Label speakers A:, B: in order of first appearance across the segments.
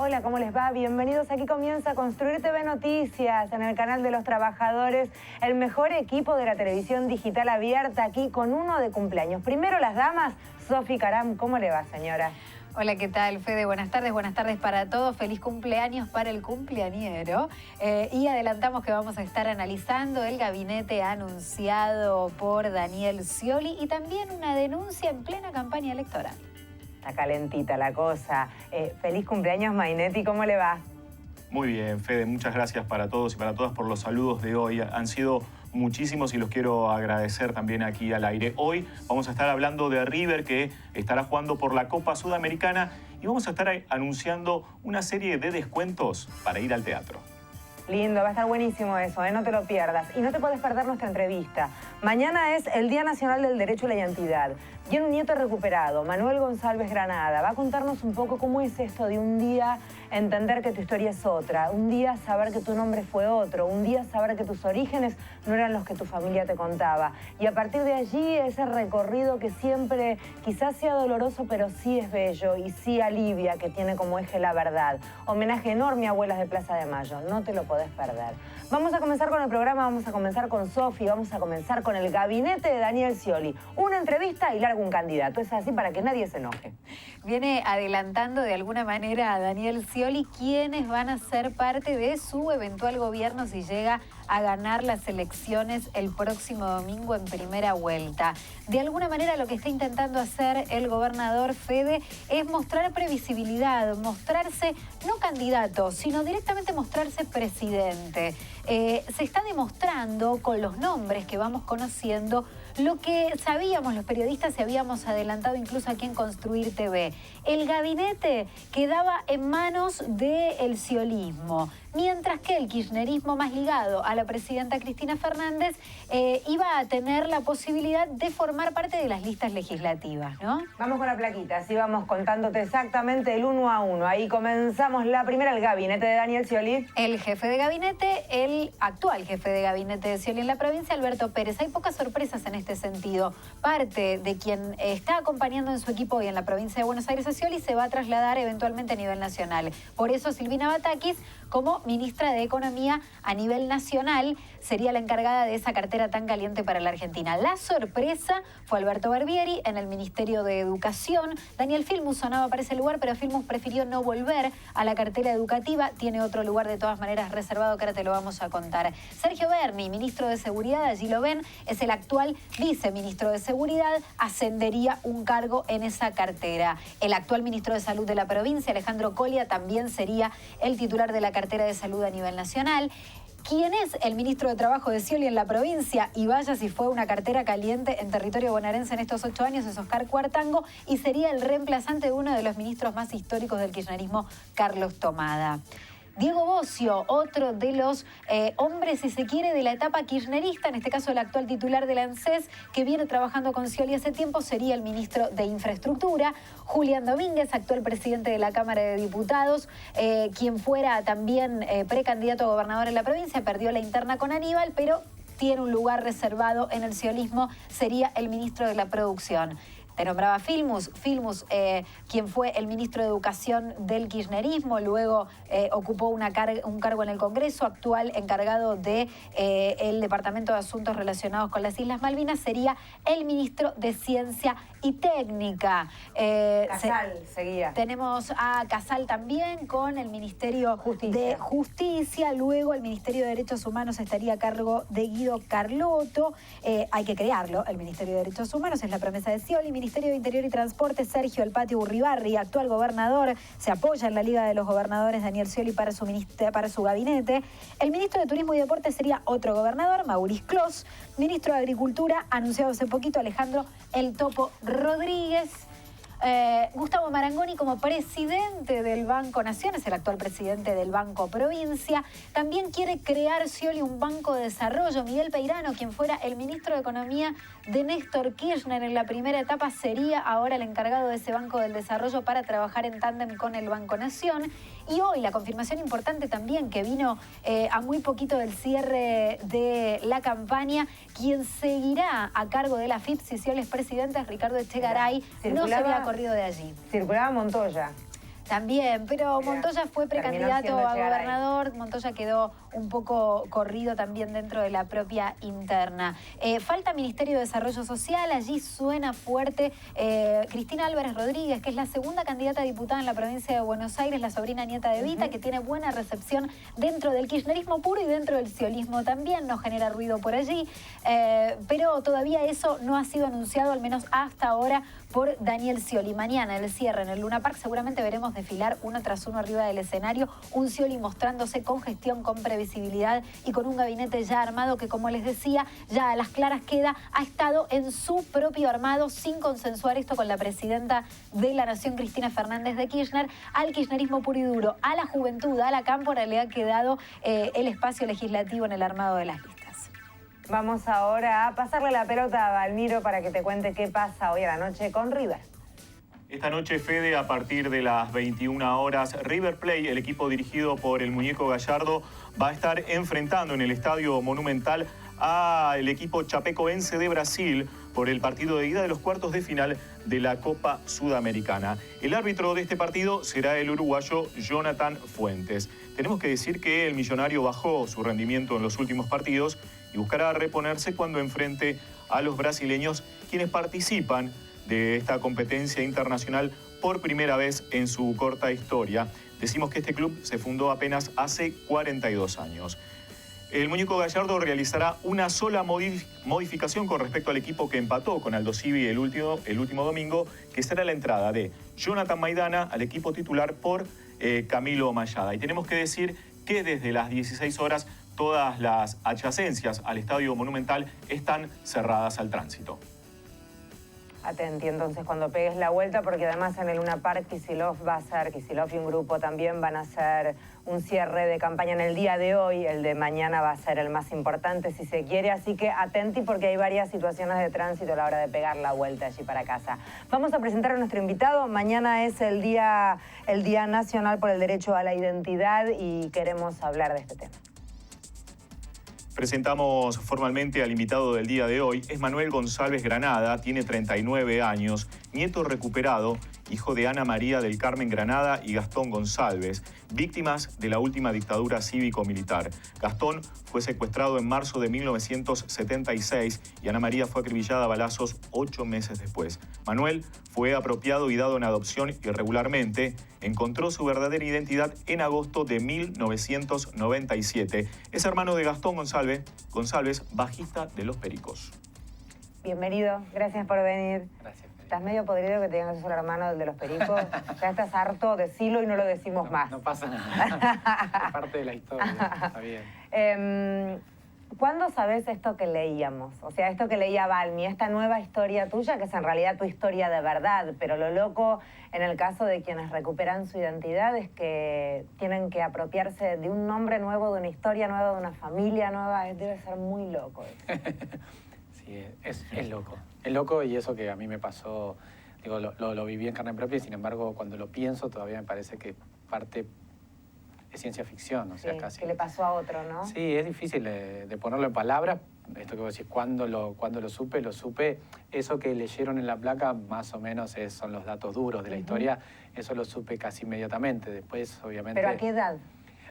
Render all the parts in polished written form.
A: Hola, ¿cómo les va? Bienvenidos. Aquí comienza Construir TV Noticias en el canal de los trabajadores, el mejor equipo de la televisión digital abierta, aquí con uno de cumpleaños. Primero las damas, Sofi Caram, ¿cómo le va, señora?
B: Hola, ¿qué tal, Fede? Buenas tardes para todos. Feliz cumpleaños para el cumpleañero. Y adelantamos que vamos a estar analizando el gabinete anunciado por Daniel Scioli y también una denuncia en plena campaña electoral.
A: Está calentita la cosa. Feliz cumpleaños, Mainetti, ¿cómo le va?
C: Muy bien, Fede, muchas gracias para todos y para todas por los saludos de hoy. Han sido muchísimos y los quiero agradecer también aquí al aire. Hoy vamos a estar hablando de River, que estará jugando por la Copa Sudamericana, y vamos a estar anunciando una serie de descuentos para ir al teatro.
A: Lindo, va a estar buenísimo eso, no te lo pierdas. Y no te puedes perder nuestra entrevista. Mañana es el Día Nacional del Derecho a la Identidad. Viene un nieto recuperado, Manuel González Granada. Va a contarnos un poco cómo es esto de un día entender que tu historia es otra, un día saber que tu nombre fue otro, un día saber que tus orígenes no eran los que tu familia te contaba. Y a partir de allí, ese recorrido que siempre quizás sea doloroso, pero sí es bello y sí alivia, que tiene como eje la verdad. Homenaje enorme a Abuelas de Plaza de Mayo, no te lo podés perder. Vamos a comenzar con el programa, vamos a comenzar con Sofi, vamos a comenzar con el gabinete de Daniel Scioli. Una entrevista y largo un candidato, es así para que nadie se enoje.
B: Viene adelantando de alguna manera a Daniel Scioli quiénes van a ser parte de su eventual gobierno si llega a ganar las elecciones el próximo domingo en primera vuelta. De alguna manera lo que está intentando hacer el gobernador Fede es mostrar previsibilidad, mostrarse no candidato, sino directamente mostrarse presidente. Se está demostrando con los nombres que vamos conociendo lo que sabíamos los periodistas y habíamos adelantado incluso aquí en Construir TV. El gabinete quedaba en manos del sciolismo, mientras que el kirchnerismo más ligado a la presidenta Cristina Fernández iba a tener la posibilidad de formar parte de las listas legislativas, ¿no?
A: Vamos con la plaquita, así vamos contándote exactamente el 1 a 1. Ahí comenzamos la primera, el gabinete de Daniel Scioli.
B: El jefe de gabinete, el actual jefe de gabinete de Scioli en la provincia, Alberto Pérez. Hay pocas sorpresas en este sentido. Parte de quien está acompañando en su equipo hoy en la provincia de Buenos Aires a Scioli se va a trasladar eventualmente a nivel nacional. Por eso Silvina Batakis, como ministra de Economía a nivel nacional, sería la encargada de esa cartera tan caliente para la Argentina. La sorpresa fue Alberto Barbieri en el Ministerio de Educación. Daniel Filmus sonaba para ese lugar, pero Filmus prefirió no volver a la cartera educativa. Tiene otro lugar de todas maneras reservado que ahora te lo vamos a contar. Sergio Berni, ministro de Seguridad, allí lo ven, es el actual viceministro de Seguridad, ascendería un cargo en esa cartera. El actual ministro de Salud de la provincia, Alejandro Colia, también sería el titular de la cartera de salud a nivel nacional. ¿Quién es el ministro de Trabajo de Scioli en la provincia? Y vaya si fue una cartera caliente en territorio bonaerense en estos 8 años, es Oscar Cuartango, y sería el reemplazante de uno de los ministros más históricos del kirchnerismo, Carlos Tomada. Diego Bocio, otro de los hombres, si se quiere, de la etapa kirchnerista, en este caso el actual titular del ANSES, que viene trabajando con Scioli hace tiempo, sería el ministro de Infraestructura. Julián Domínguez, actual presidente de la Cámara de Diputados, quien fuera también precandidato a gobernador en la provincia, perdió la interna con Aníbal, pero tiene un lugar reservado en el sciolismo, sería el ministro de la Producción. Te nombraba Filmus, quien fue el ministro de Educación del kirchnerismo, luego ocupó un cargo en el Congreso, actual encargado de el Departamento de Asuntos Relacionados con las Islas Malvinas, sería el ministro de Ciencia y Técnica.
A: Casal seguía.
B: Tenemos a Casal también con el Ministerio de Justicia, luego el Ministerio de Derechos Humanos estaría a cargo de Guido Carlotto. Hay que crearlo, el Ministerio de Derechos Humanos, es la promesa de Scioli. Ministerio de Interior y Transporte, Sergio El Patio Urribarri, actual gobernador, se apoya en la Liga de los Gobernadores Daniel Scioli para su gabinete. El ministro de Turismo y Deporte sería otro gobernador, Maurice Clos. Ministro de Agricultura, anunciado hace poquito, Alejandro El Topo Rodríguez. Gustavo Marangoni como presidente del Banco Nación, es el actual presidente del Banco Provincia. También quiere crear Scioli un banco de desarrollo. Miguel Peirano, quien fuera el ministro de Economía de Néstor Kirchner en la primera etapa, sería ahora el encargado de ese Banco del Desarrollo para trabajar en tándem con el Banco Nación. Y hoy la confirmación importante también que vino a muy poquito del cierre de la campaña, quien seguirá a cargo de la FIP si Scioli es presidente, es Ricardo Echegaray. No se había corrido de allí.
A: Circulaba Montoya.
B: También, pero Montoya fue precandidato a gobernador, Montoya quedó un poco corrido también dentro de la propia interna. Falta Ministerio de Desarrollo Social, allí suena fuerte Cristina Álvarez Rodríguez, que es la segunda candidata a diputada en la provincia de Buenos Aires, la sobrina nieta de Evita, que tiene buena recepción dentro del kirchnerismo puro y dentro del sciollismo también, no genera ruido por allí, pero todavía eso no ha sido anunciado, al menos hasta ahora, por Daniel Scioli. Mañana, el cierre en el Luna Park, seguramente veremos desfilar uno tras uno arriba del escenario, un Scioli mostrándose con gestión, con previsibilidad y con un gabinete ya armado que, como les decía, ya a las claras queda, ha estado en su propio armado sin consensuar esto con la presidenta de la Nación, Cristina Fernández de Kirchner. Al kirchnerismo puro y duro, a la juventud, a la cámpora le ha quedado el espacio legislativo en el armado de las listas.
A: Vamos ahora a pasarle la pelota a Balmiro para que te cuente qué pasa hoy a la noche con River.
C: Esta noche, Fede, a partir de las 21 horas, River Plate, el equipo dirigido por el Muñeco Gallardo, va a estar enfrentando en el Estadio Monumental al equipo chapecoense de Brasil por el partido de ida de los cuartos de final de la Copa Sudamericana. El árbitro de este partido será el uruguayo Jonathan Fuentes. Tenemos que decir que el millonario bajó su rendimiento en los últimos partidos y buscará reponerse cuando enfrente a los brasileños, quienes participan de esta competencia internacional por primera vez en su corta historia. Decimos que este club se fundó apenas hace 42 años. El Muñeco Gallardo realizará una sola modificación con respecto al equipo que empató con Aldo Civi el último domingo, que será la entrada de Jonathan Maidana al equipo titular por Camilo Mayada. Y tenemos que decir que desde las 16 horas todas las adyacencias al Estadio Monumental están cerradas al tránsito.
A: Atenti entonces cuando pegues la vuelta, porque además en el Luna Park Kicillof y un grupo también van a hacer un cierre de campaña en el día de hoy. El de mañana va a ser el más importante si se quiere, así que atenti porque hay varias situaciones de tránsito a la hora de pegar la vuelta allí para casa. Vamos a presentar a nuestro invitado. Mañana es el Día Nacional por el Derecho a la Identidad y queremos hablar de este tema.
C: Presentamos formalmente al invitado del día de hoy. Es Manuel González Granada, tiene 39 años, nieto recuperado, hijo de Ana María del Carmen Granada y Gastón González, víctimas de la última dictadura cívico-militar. Gastón fue secuestrado en marzo de 1976 y Ana María fue acribillada a balazos 8 meses después. Manuel fue apropiado y dado en adopción irregularmente. Encontró su verdadera identidad en agosto de 1997. Es hermano de Gastón González, bajista de Los Pericos.
A: Bienvenido, gracias por venir.
D: Gracias.
A: Estás medio podrido que te digan que sos el hermano del de Los Pericos. Ya estás harto, decilo y no lo decimos más.
D: No pasa nada. Es parte de la historia, está bien.
A: ¿Cuándo sabés esto que leíamos? O sea, esto que leía Balmi, esta nueva historia tuya, que es en realidad tu historia de verdad, pero lo loco en el caso de quienes recuperan su identidad es que tienen que apropiarse de un nombre nuevo, de una historia nueva, de una familia nueva. Debe ser muy loco eso.
D: Sí, es loco. Es loco y eso que a mí me pasó, digo, lo viví en carne propia y sin embargo cuando lo pienso todavía me parece que parte de ciencia ficción, o sea,
A: sí,
D: casi.
A: Que le pasó a otro, ¿no?
D: Sí, es difícil de ponerlo en palabras. Esto que vos decís, cuando lo supe, eso que leyeron en la placa más o menos son los datos duros de la historia, eso lo supe casi inmediatamente. Después, obviamente...
A: ¿Pero a qué edad?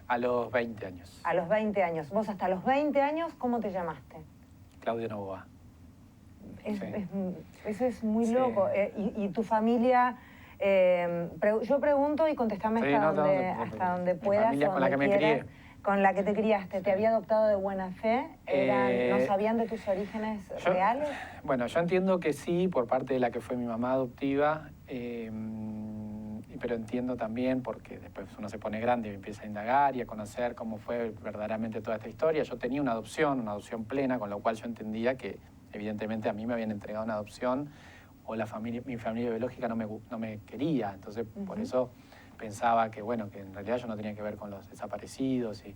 D: A los 20 años.
A: A los 20 años. ¿Vos hasta los 20 años cómo te llamaste?
D: Claudio Novoa.
A: Eso es muy loco. ¿Y tu familia? Yo pregunto y contestame hasta donde puedas.
D: Mi familia con la que me crié.
A: Con la que te criaste. ¿Te había adoptado de buena fe? ¿No sabían de tus orígenes reales?
D: Bueno, yo entiendo que sí, por parte de la que fue mi mamá adoptiva, pero entiendo también, porque después uno se pone grande y empieza a indagar y a conocer cómo fue verdaderamente toda esta historia. Yo tenía una adopción plena, con lo cual yo entendía que evidentemente a mí me habían entregado una adopción o mi familia biológica no me quería. Entonces, por eso pensaba que, bueno, que en realidad yo no tenía que ver con los desaparecidos. Y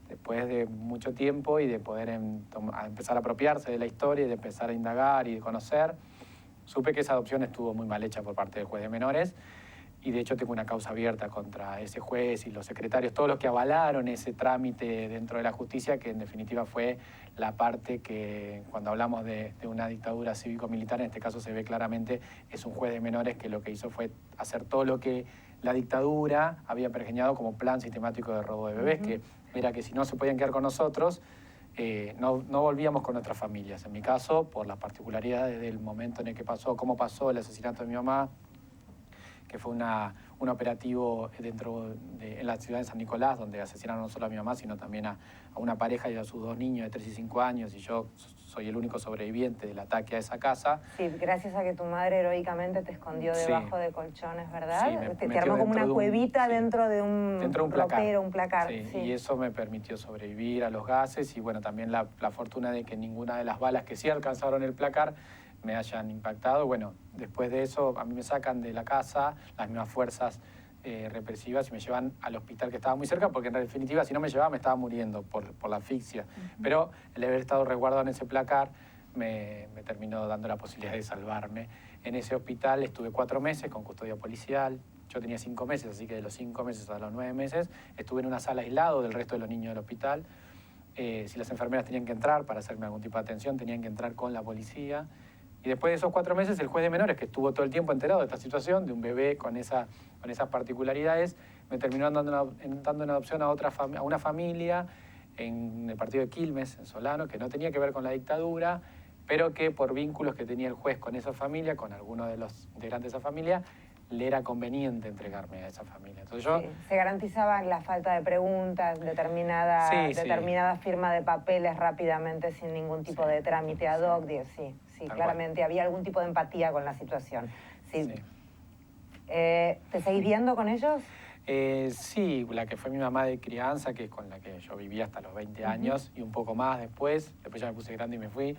D: después de mucho tiempo y de poder empezar a apropiarse de la historia y de empezar a indagar y de conocer, supe que esa adopción estuvo muy mal hecha por parte del juez de menores. Y de hecho tengo una causa abierta contra ese juez y los secretarios, todos los que avalaron ese trámite dentro de la justicia, que en definitiva fue la parte que, cuando hablamos de una dictadura cívico-militar, en este caso se ve claramente, es un juez de menores que lo que hizo fue hacer todo lo que la dictadura había pergeñado como plan sistemático de robo de bebés, que era que si no se podían quedar con nosotros, no volvíamos con nuestras familias. En mi caso, por las particularidades del momento en el que pasó, cómo pasó el asesinato de mi mamá, que fue un operativo en la ciudad de San Nicolás, donde asesinaron no solo a mi mamá, sino también a una pareja y a sus 2 niños de 3 y 5 años, y yo soy el único sobreviviente del ataque a esa casa.
A: Sí, gracias a que tu madre heroicamente te escondió debajo de colchones, ¿verdad?
D: Sí,
A: te armó como una cuevita dentro de un
D: placar.
A: Un placar.
D: Sí,
A: sí.
D: Y eso me permitió sobrevivir a los gases y bueno, también la fortuna de que ninguna de las balas que sí alcanzaron el placar me hayan impactado. Bueno, después de eso a mí me sacan de la casa las mismas fuerzas represivas y me llevan al hospital que estaba muy cerca, porque en definitiva si no me llevaba me estaba muriendo por la asfixia. Pero el haber estado resguardado en ese placar me terminó dando la posibilidad de salvarme. En ese hospital estuve 4 meses con custodia policial. Yo tenía 5 meses, así que de los 5 meses a los 9 meses estuve en una sala aislado del resto de los niños del hospital. Si las enfermeras tenían que entrar para hacerme algún tipo de atención, tenían que entrar con la policía. Y después de esos 4 meses, el juez de menores, que estuvo todo el tiempo enterado de esta situación, de un bebé con esas particularidades, me terminó dando en adopción a una familia en el partido de Quilmes, en Solano, que no tenía que ver con la dictadura, pero que por vínculos que tenía el juez con esa familia, con alguno de los integrantes de esa familia, le era conveniente entregarme a esa familia. Entonces yo...
A: Sí, se garantizaba la falta de preguntas, determinada firma de papeles rápidamente sin ningún tipo de trámite ad hoc. Sí, claramente había algún tipo de empatía con la situación. Sí. ¿Te seguís viendo con ellos?
D: Sí, la que fue mi mamá de crianza, que es con la que yo vivía hasta los 20 años y un poco más después ya me puse grande y me fui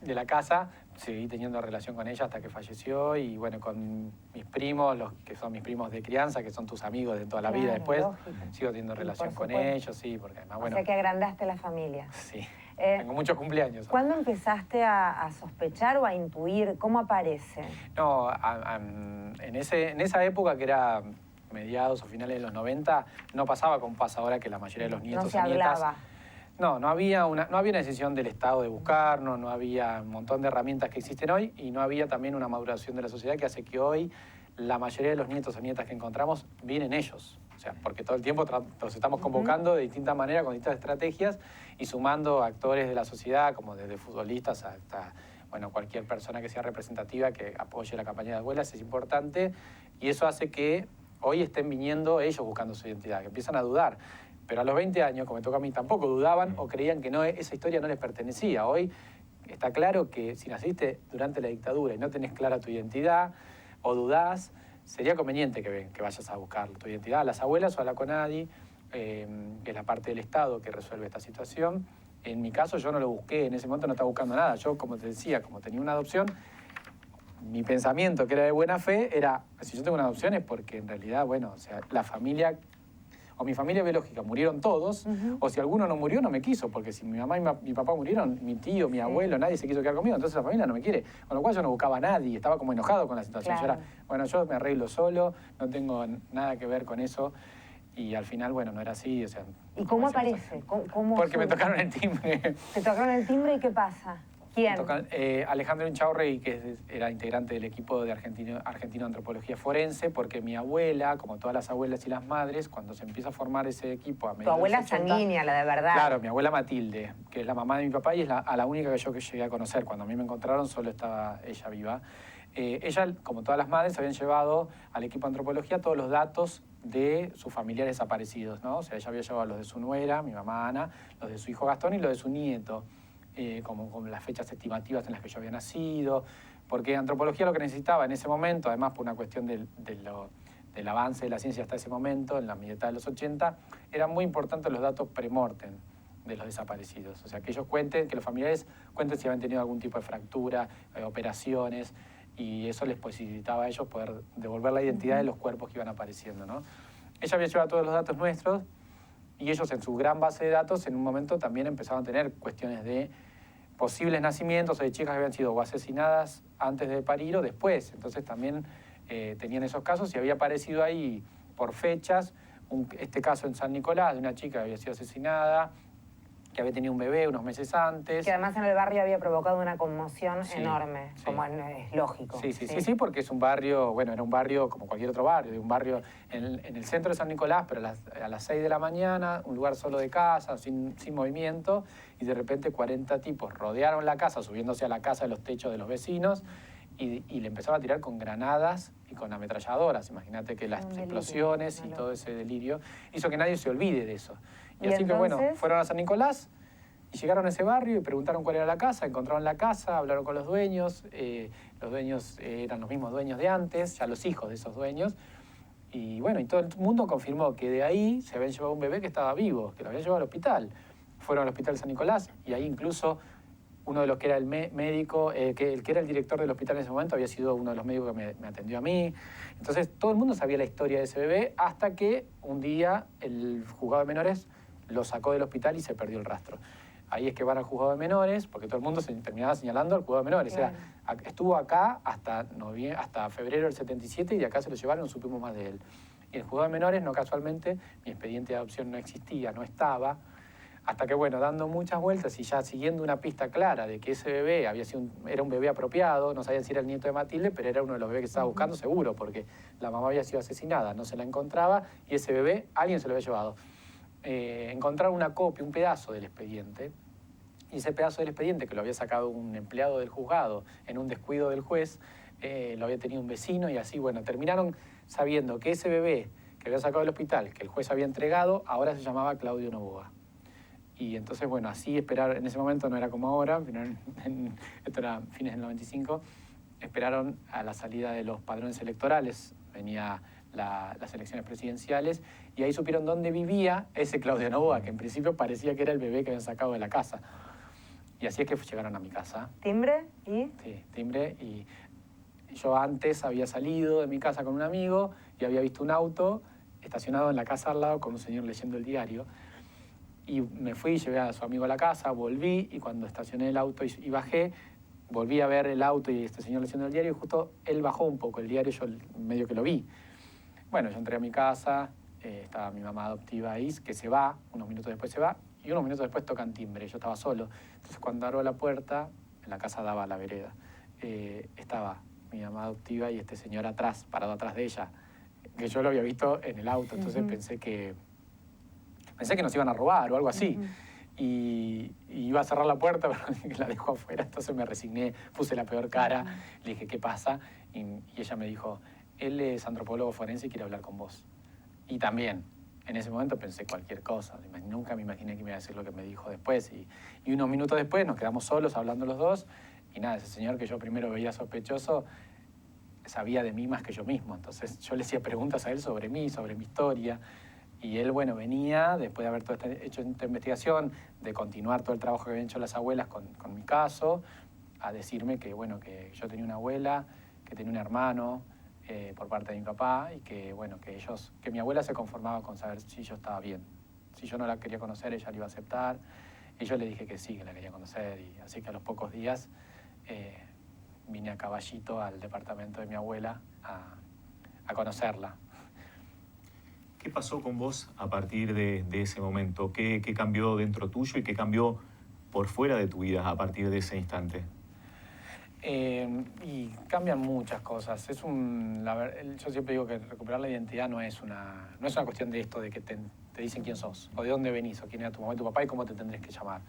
D: de la casa, seguí teniendo relación con ella hasta que falleció y bueno, con mis primos, los que son mis primos de crianza, que son tus amigos de toda la vida después, sigo teniendo relación con ellos, sí, porque además, bueno...
A: O sea que agrandaste la familia.
D: Sí, tengo muchos cumpleaños.
A: ¿Cuándo empezaste a sospechar o a intuir? ¿Cómo aparece?
D: No, en esa época que era mediados o finales de los 90, no pasaba como pasa ahora que la mayoría de los nietos
A: no se
D: y nietas...
A: hablaba.
D: No había una decisión del Estado de buscarnos, no había un montón de herramientas que existen hoy y no había también una maduración de la sociedad que hace que hoy la mayoría de los nietos o nietas que encontramos vienen ellos. O sea, porque todo el tiempo los estamos convocando de distintas maneras, con distintas estrategias y sumando actores de la sociedad, como desde futbolistas hasta bueno, cualquier persona que sea representativa que apoye la campaña de abuelas, es importante y eso hace que hoy estén viniendo ellos buscando su identidad, que empiezan a dudar. Pero a los 20 años, como me toca a mí, tampoco dudaban o creían que esa historia no les pertenecía. Hoy está claro que si naciste durante la dictadura y no tenés clara tu identidad o dudás, sería conveniente que vayas a buscar tu identidad a las abuelas o a la CONADI, que es la parte del Estado que resuelve esta situación. En mi caso yo no lo busqué, en ese momento no estaba buscando nada. Yo, como te decía, como tenía una adopción, mi pensamiento, que era de buena fe, era, si yo tengo una adopción es porque en realidad, bueno, o sea, la familia... o mi familia biológica murieron todos, o si alguno no murió, no me quiso, porque si mi mamá y mi papá murieron, mi tío, mi abuelo, nadie se quiso quedar conmigo, entonces la familia no me quiere. Con lo cual yo no buscaba a nadie, estaba como enojado con la situación.
A: Claro.
D: Yo era, bueno, yo me arreglo solo, no tengo nada que ver con eso, y al final, bueno, no era así, o sea...
A: ¿Y cómo aparece?
D: Porque me tocaron el timbre.
A: ¿Te tocaron el timbre y qué pasa? ¿Quién?
D: Alejandro Inchaurrey, que era integrante del equipo de Argentino Antropología Forense, porque mi abuela, como todas las abuelas y las madres, cuando se empieza a formar ese equipo a mediados
A: Tu abuela
D: de los 80,
A: sanguínea, la de verdad.
D: Claro, mi abuela Matilde, que es la mamá de mi papá y es a la única que yo llegué a conocer. Cuando a mí me encontraron solo estaba ella viva. Ella, como todas las madres, habían llevado al equipo de antropología todos los datos de sus familiares desaparecidos, ¿no? O sea, ella había llevado los de su nuera, mi mamá Ana, los de su hijo Gastón y los de su nieto. Como con las fechas estimativas en las que yo había nacido, porque antropología lo que necesitaba en ese momento, además por una cuestión del avance de la ciencia hasta ese momento, en la mitad de los 80, eran muy importantes los datos pre-mortem de los desaparecidos. O sea, que ellos cuenten, que los familiares cuenten si habían tenido algún tipo de fractura, operaciones, y eso les posibilitaba a ellos poder devolver la identidad de los cuerpos que iban apareciendo, ¿no? Ella había llevado todos los datos nuestros, y ellos en su gran base de datos en un momento también empezaron a tener cuestiones de posibles nacimientos o de chicas que habían sido o asesinadas antes de parir o después. Entonces también tenían esos casos y había aparecido ahí por fechas este caso en San Nicolás de una chica que había sido asesinada que había tenido un bebé unos meses antes.
A: Que además en el barrio había provocado una conmoción
D: Sí,
A: enorme,
D: sí.
A: como es lógico.
D: Sí, porque es un barrio, bueno, era un barrio como cualquier otro barrio, de un barrio en el centro de San Nicolás, pero a las 6 de la mañana, un lugar solo de casa, sin movimiento, y de repente 40 tipos rodearon la casa, subiéndose a la casa de los techos de los vecinos, y le empezaban a tirar con granadas y con ametralladoras. Imagínate que las explosiones y todo ese delirio hizo que nadie se olvide de eso. Y así
A: entonces,
D: que bueno, fueron a San Nicolás y llegaron a ese barrio y preguntaron cuál era la casa, encontraron la casa, hablaron con los dueños eran los mismos dueños de antes, ya los hijos de esos dueños, y bueno, y todo el mundo confirmó que de ahí se habían llevado un bebé que estaba vivo, que lo habían llevado al hospital. Fueron al hospital de San Nicolás y ahí incluso uno de los que era el médico, el que era el director del hospital en ese momento, había sido uno de los médicos que me atendió a mí. Entonces todo el mundo sabía la historia de ese bebé hasta que un día el juzgado de menores lo sacó del hospital y se perdió el rastro. Ahí es que van al juzgado de menores, porque todo el mundo se terminaba señalando al juzgado de menores. Claro. Estuvo acá hasta febrero del 77 y de acá se lo llevaron, no supimos más de él. Y el juzgado de menores, no casualmente, mi expediente de adopción no existía, no estaba. Hasta que, bueno, dando muchas vueltas y ya siguiendo una pista clara de que ese bebé era un bebé apropiado, no sabían si era el nieto de Matilde, pero era uno de los bebés que estaba buscando seguro, porque la mamá había sido asesinada, no se la encontraba y ese bebé alguien se lo había llevado. Encontraron una copia, un pedazo del expediente, y ese pedazo del expediente que lo había sacado un empleado del juzgado en un descuido del juez, lo había tenido un vecino y así, bueno, terminaron sabiendo que este bebé que había sacado del hospital, que el juez había entregado, ahora se llamaba Claudio Novoa. Y entonces, bueno, así esperar, en ese momento no era como ahora, esto era fines del 95, esperaron a la salida de los padrones electorales, venía las elecciones presidenciales, y ahí supieron dónde vivía ese Claudio Novoa, que en principio parecía que era el bebé que habían sacado de la casa. Y así es que llegaron a mi casa.
A: ¿Timbre? ¿Y?
D: Sí, timbre, y yo antes había salido de mi casa con un amigo y había visto un auto estacionado en la casa al lado con un señor leyendo el diario. Y me fui, llevé a su amigo a la casa, volví, y cuando estacioné el auto y bajé, volví a ver el auto y este señor leyendo el diario, y justo él bajó un poco el diario, yo medio que lo vi. Bueno, yo entré a mi casa, estaba mi mamá adoptiva ahí, que se va, unos minutos después se va, y unos minutos después tocan timbre, yo estaba solo. Entonces cuando abro la puerta, en la casa daba a la vereda, estaba mi mamá adoptiva y este señor atrás, parado atrás de ella, que yo lo había visto en el auto, entonces pensé que nos iban a robar o algo así. Y iba a cerrar la puerta, pero la dejó afuera, entonces me resigné, puse la peor cara, le dije, ¿qué pasa? Y ella me dijo, él es antropólogo forense y quiere hablar con vos. Y también, en ese momento pensé cualquier cosa, nunca me imaginé que me iba a decir lo que me dijo después. Y unos minutos después nos quedamos solos hablando los dos, y nada, ese señor que yo primero veía sospechoso, sabía de mí más que yo mismo. Entonces yo le hacía preguntas a él sobre mí, sobre mi historia. Y él, bueno, venía, después de haber hecho esta investigación, de continuar todo el trabajo que habían hecho las abuelas con mi caso, a decirme que, bueno, que yo tenía una abuela, que tenía un hermano por parte de mi papá, y que, bueno, que mi abuela se conformaba con saber si yo estaba bien. Si yo no la quería conocer, ella la iba a aceptar. Y yo le dije que sí, que la quería conocer. Y así que a los pocos días vine a caballito al departamento de mi abuela a conocerla.
C: ¿Qué pasó con vos a partir de ese momento? ¿Qué cambió dentro tuyo y qué cambió por fuera de tu vida a partir de ese instante?
D: Y cambian muchas cosas. Yo siempre digo que recuperar la identidad no es una cuestión de esto de que te dicen quién sos, o de dónde venís, o quién era tu mamá y tu papá y cómo te tendrías que llamar.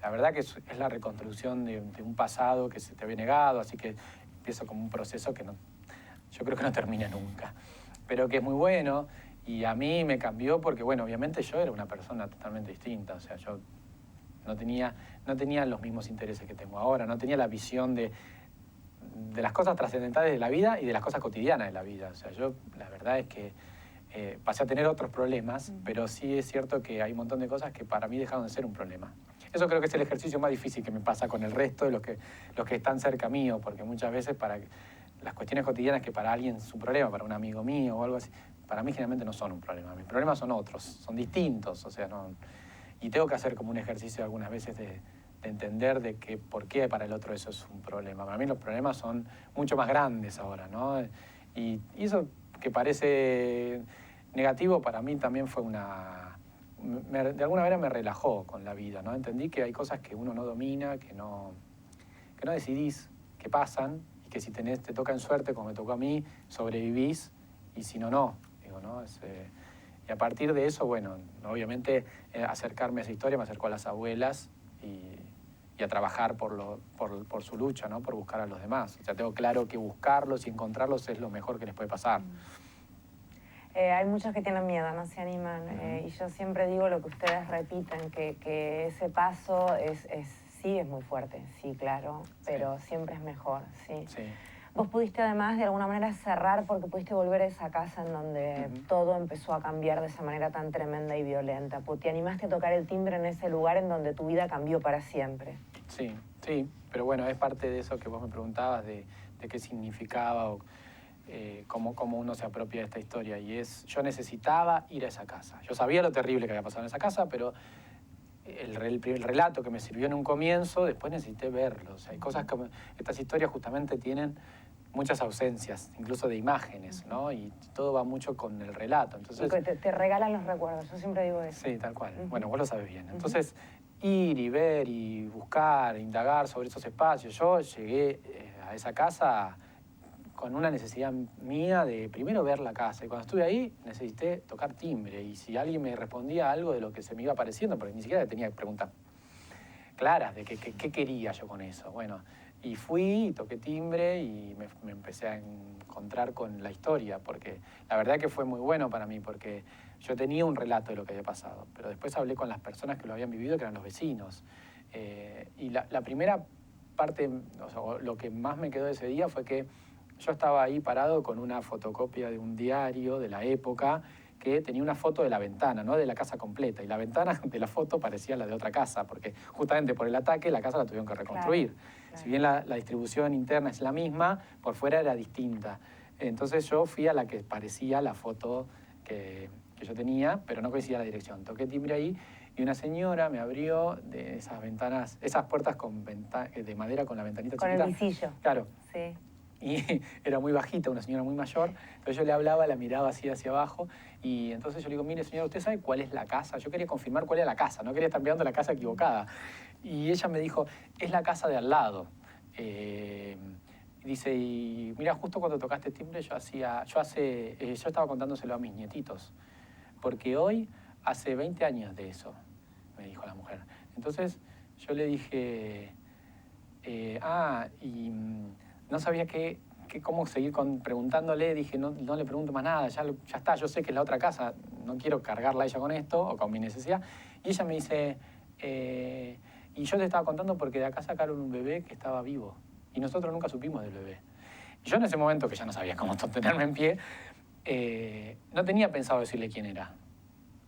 D: La verdad que es la reconstrucción de un pasado que se te había negado, así que empieza como un proceso que yo creo que no termina nunca, pero que es muy bueno. Y a mí me cambió porque, bueno, obviamente yo era una persona totalmente distinta. O sea, yo no tenía los mismos intereses que tengo ahora, no tenía la visión de las cosas trascendentales de la vida y de las cosas cotidianas de la vida. O sea, yo la verdad es que pasé a tener otros problemas, pero sí es cierto que hay un montón de cosas que para mí dejaron de ser un problema. Eso creo que es el ejercicio más difícil que me pasa con el resto de los que están cerca mío, porque muchas veces las cuestiones cotidianas que para alguien es un problema, para un amigo mío o algo así, para mí generalmente no son un problema. Mis problemas son otros, son distintos, o sea, y tengo que hacer como un ejercicio algunas veces de entender de que por qué para el otro eso es un problema. Para mí los problemas son mucho más grandes ahora, ¿no? Y eso que parece negativo, para mí también fue de alguna manera me relajó con la vida, ¿no? Entendí que hay cosas que uno no domina, que no decidís, que pasan, y que si te toca en suerte, como me tocó a mí, sobrevivís, y si no, no. Digo, ¿no? Y a partir de eso, bueno, obviamente acercarme a esa historia me acercó a las abuelas y a trabajar por su lucha, ¿no? Por buscar a los demás. O sea, tengo claro que buscarlos y encontrarlos es lo mejor que les puede pasar.
A: Hay muchos que tienen miedo, no se animan. Y yo siempre digo lo que ustedes repiten, que ese paso sí es muy fuerte, sí, claro, pero siempre es mejor, sí. Vos pudiste además de alguna manera cerrar porque pudiste volver a esa casa en donde todo empezó a cambiar de esa manera tan tremenda y violenta. Te animaste a tocar el timbre en ese lugar en donde tu vida cambió para siempre.
D: Sí, sí, pero bueno, es parte de eso que vos me preguntabas, de qué significaba o cómo uno se apropia de esta historia. Y yo necesitaba ir a esa casa. Yo sabía lo terrible que había pasado en esa casa, pero el relato que me sirvió en un comienzo, después necesité verlo. O sea, hay cosas que estas historias justamente tienen muchas ausencias, incluso de imágenes, ¿no? Y todo va mucho con el relato. Entonces,
A: y te regalan los recuerdos, yo siempre digo eso.
D: Sí, tal cual. Bueno, vos lo sabes bien. Entonces, ir y ver y buscar, indagar sobre esos espacios. Yo llegué a esa casa con una necesidad mía de primero ver la casa. Y cuando estuve ahí necesité tocar timbre. Y si alguien me respondía algo de lo que se me iba apareciendo, porque ni siquiera tenía preguntas claras de qué quería yo con eso. Bueno, y fui, y toqué timbre y me empecé a encontrar con la historia, porque la verdad que fue muy bueno para mí, porque yo tenía un relato de lo que había pasado, pero después hablé con las personas que lo habían vivido, que eran los vecinos. Y la primera parte, o sea, lo que más me quedó de ese día fue que yo estaba ahí parado con una fotocopia de un diario de la época que tenía una foto de la ventana, no de la casa completa. Y la ventana de la foto parecía la de otra casa, porque justamente por el ataque la casa la tuvieron que reconstruir. Claro. Si bien la distribución interna es la misma, por fuera era distinta. Entonces yo fui a la que parecía la foto que yo tenía, pero no coincidía la dirección. Toqué timbre ahí y una señora me abrió de esas ventanas, esas puertas de madera con la ventanita chiquita.
A: Con el visillo.
D: Claro.
A: Sí.
D: Y era muy bajita, una señora muy mayor. Entonces yo le hablaba, la miraba así hacia abajo. Y entonces yo le digo, mire señora, ¿usted sabe cuál es la casa? Yo quería confirmar cuál era la casa, no quería estar mirando la casa equivocada. Y ella me dijo, es la casa de al lado. Dice, y mira, justo cuando tocaste timbre yo estaba contándoselo a mis nietitos. Porque hoy hace 20 años de eso, me dijo la mujer. Entonces yo le dije, no sabía cómo seguir preguntándole. Dije, no le pregunto más nada, ya está, yo sé que es la otra casa, no quiero cargarla a ella con esto o con mi necesidad. Y ella me dice, y yo te estaba contando porque de acá sacaron un bebé que estaba vivo y nosotros nunca supimos del bebé. Y yo en ese momento, que ya no sabía cómo tenerme en pie, no tenía pensado decirle quién era.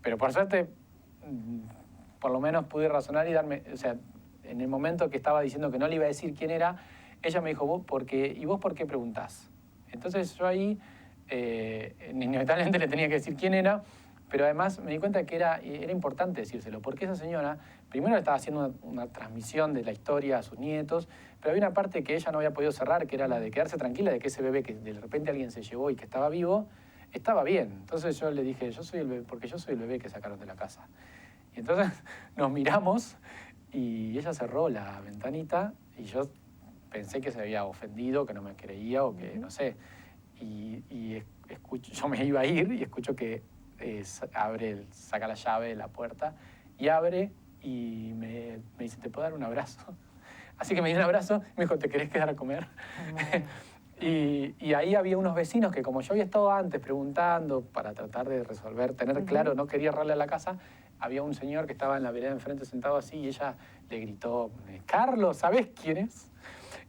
D: Pero por suerte, por lo menos pude razonar y darme, o sea, en el momento que estaba diciendo que no le iba a decir quién era, ella me dijo, ¿y vos por qué preguntás? Entonces yo ahí inevitablemente le tenía que decir quién era, pero además me di cuenta que era importante decírselo, porque esa señora primero estaba haciendo una transmisión de la historia a sus nietos, pero había una parte que ella no había podido cerrar, que era la de quedarse tranquila de que ese bebé que de repente alguien se llevó y que estaba vivo, estaba bien. Entonces yo le dije, yo soy el bebé, porque yo soy el bebé que sacaron de la casa. Y entonces nos miramos y ella cerró la ventanita y yo pensé que se había ofendido, que no me creía o que no sé. Y escucho, yo me iba a ir y escucho que saca la llave de la puerta y abre y me dice, ¿te puedo dar un abrazo? Así que me dio un abrazo y me dijo, ¿te querés quedar a comer? Y ahí había unos vecinos que como yo había estado antes preguntando para tratar de resolver, tener claro, no quería errarle a la casa, había un señor que estaba en la vereda de enfrente sentado así y ella le gritó, Carlos, ¿sabés quién es?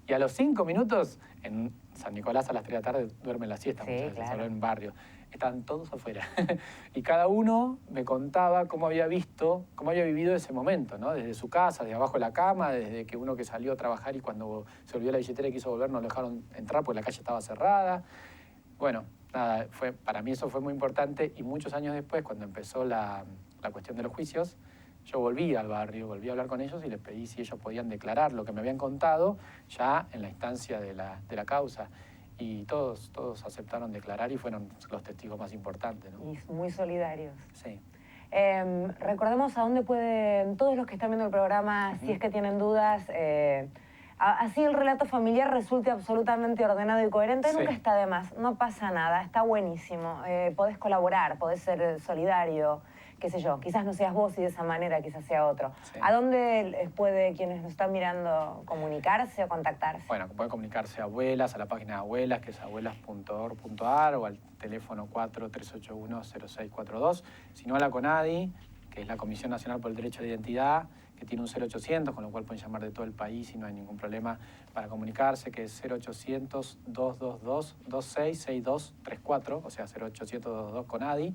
D: Y a los 5 minutos, en San Nicolás a las 3 de la tarde duerme la siesta, muchas veces, solo en barrio. Estaban todos afuera. Y cada uno me contaba cómo había vivido ese momento, ¿no? Desde su casa, de abajo de la cama, desde que uno que salió a trabajar y cuando se olvidó la billetera y quiso volver no lo dejaron entrar porque la calle estaba cerrada. Bueno, nada, para mí eso fue muy importante y muchos años después, cuando empezó la cuestión de los juicios, yo volví al barrio, volví a hablar con ellos y les pedí si ellos podían declarar lo que me habían contado ya en la instancia de la causa. Y todos aceptaron declarar y fueron los testigos más importantes, ¿no?
A: Y muy solidarios.
D: Sí.
A: Recordemos a dónde pueden, todos los que están viendo el programa, si es que tienen dudas, así el relato familiar resulte absolutamente ordenado y coherente,
D: Sí.
A: nunca está de más, no pasa nada, está buenísimo. Podés colaborar, podés ser solidario, qué sé yo, quizás no seas vos y de esa manera quizás sea otro.
D: Sí.
A: ¿A dónde puede quienes nos están mirando comunicarse o contactarse?
D: Bueno, pueden comunicarse a Abuelas, a la página de Abuelas, que es abuelas.org.ar, o al teléfono 4381-0642, sino a la CONADI, que es la Comisión Nacional por el Derecho de Identidad, que tiene un 0800, con lo cual pueden llamar de todo el país y no hay ningún problema para comunicarse, que es 0800-222-266234, o sea, 0800-222-CONADI,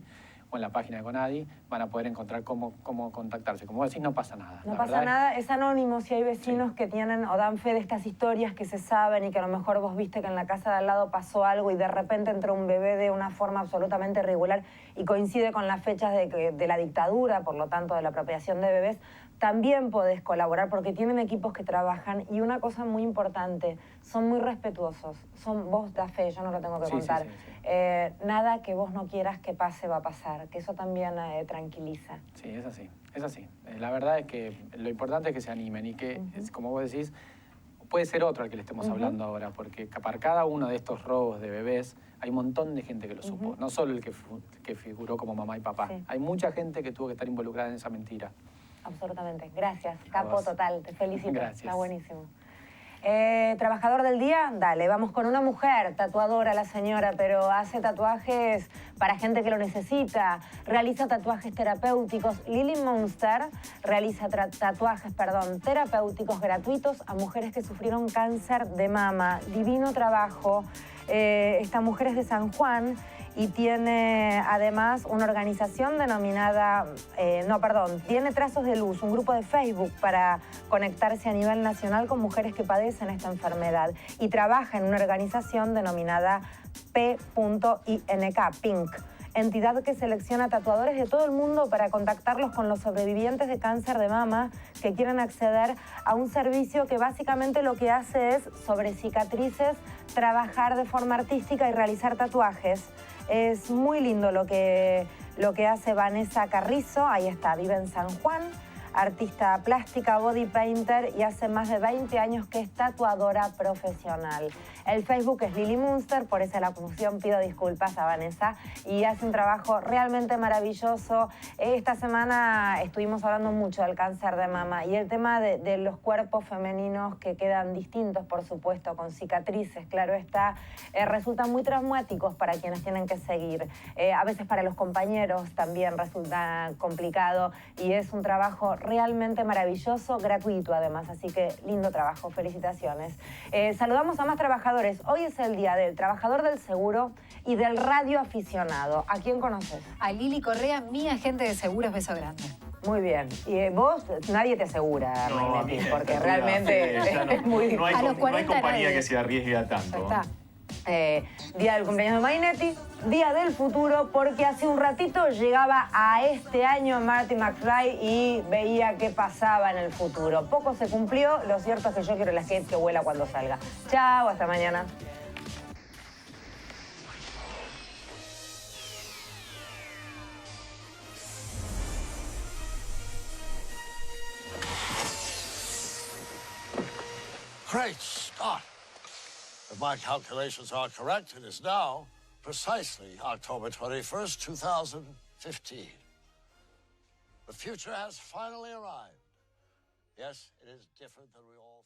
D: o en la página de CONADI van a poder encontrar cómo contactarse. Como decís, no pasa nada.
A: No
D: La
A: pasa
D: verdad
A: nada, es anónimo si hay vecinos que tienen o dan fe de estas historias que se saben y que a lo mejor vos viste que en la casa de al lado pasó algo y de repente entró un bebé de una forma absolutamente irregular y coincide con las fechas de la dictadura, por lo tanto de la apropiación de bebés, también podés colaborar porque tienen equipos que trabajan y una cosa muy importante, son muy respetuosos, vos das fe, yo no lo tengo que
D: Sí,
A: contar.
D: sí, sí, sí.
A: Nada que vos no quieras que pase va a pasar, que eso también tranquiliza.
D: Sí, es así, es así. La verdad es que lo importante es que se animen y que, como vos decís, puede ser otro al que le estemos hablando ahora, porque para cada uno de estos robos de bebés hay un montón de gente que lo supo, no solo el que figuró como mamá y papá.
A: Sí.
D: Hay mucha gente que tuvo que estar involucrada en esa mentira.
A: Absolutamente. Gracias,
D: A
A: capo
D: vos.
A: total. Te felicito.
D: Gracias.
A: Está buenísimo. Trabajador del día, dale, vamos con una mujer, tatuadora la señora, pero hace tatuajes para gente que lo necesita, realiza tatuajes terapéuticos. Lily Monster realiza tatuajes terapéuticos gratuitos a mujeres que sufrieron cáncer de mama. Divino trabajo. Esta mujer es de San Juan y tiene además una organización denominada, tiene Trazos de Luz, un grupo de Facebook para conectarse a nivel nacional con mujeres que padecen esta enfermedad y trabaja en una organización denominada P.INK, Pink, entidad que selecciona tatuadores de todo el mundo para contactarlos con los sobrevivientes de cáncer de mama que quieren acceder a un servicio que básicamente lo que hace es, sobre cicatrices, trabajar de forma artística y realizar tatuajes. Es muy lindo lo que hace Vanessa Carrizo, ahí está, vive en San Juan, artista plástica, body painter y hace más de 20 años que es tatuadora profesional. El Facebook es Lily Munster, por esa la confusión, pido disculpas a Vanessa, y hace un trabajo realmente maravilloso. Esta semana estuvimos hablando mucho del cáncer de mama y el tema de los cuerpos femeninos que quedan distintos, por supuesto, con cicatrices, claro está, resultan muy traumáticos para quienes tienen que seguir. A veces para los compañeros también resulta complicado y es un trabajo realmente maravilloso, gratuito además, así que lindo trabajo, felicitaciones. Saludamos a más trabajadores. Hoy es el día del trabajador del seguro y del radioaficionado. ¿A quién conoces?
B: A Lili Correa, mi agente de seguros, beso grande.
A: Muy bien. Y vos, nadie te asegura, Mainetti, porque realmente es muy difícil.
C: No hay,
B: A los
C: no hay
B: 40
C: compañía
B: nadie.
C: que se arriesgue a tanto.
B: Ya está.
A: Día del cumpleaños de Mainetti, día del futuro, porque hace un ratito llegaba a este año Marty McFly y veía qué pasaba en el futuro. Poco se cumplió, lo cierto es que yo quiero la skate que vuela cuando salga. Chao, hasta mañana.
E: Great Scott! If my calculations are correct, it is now precisely October 21st, 2015. The future has finally arrived. Yes, it is different than we all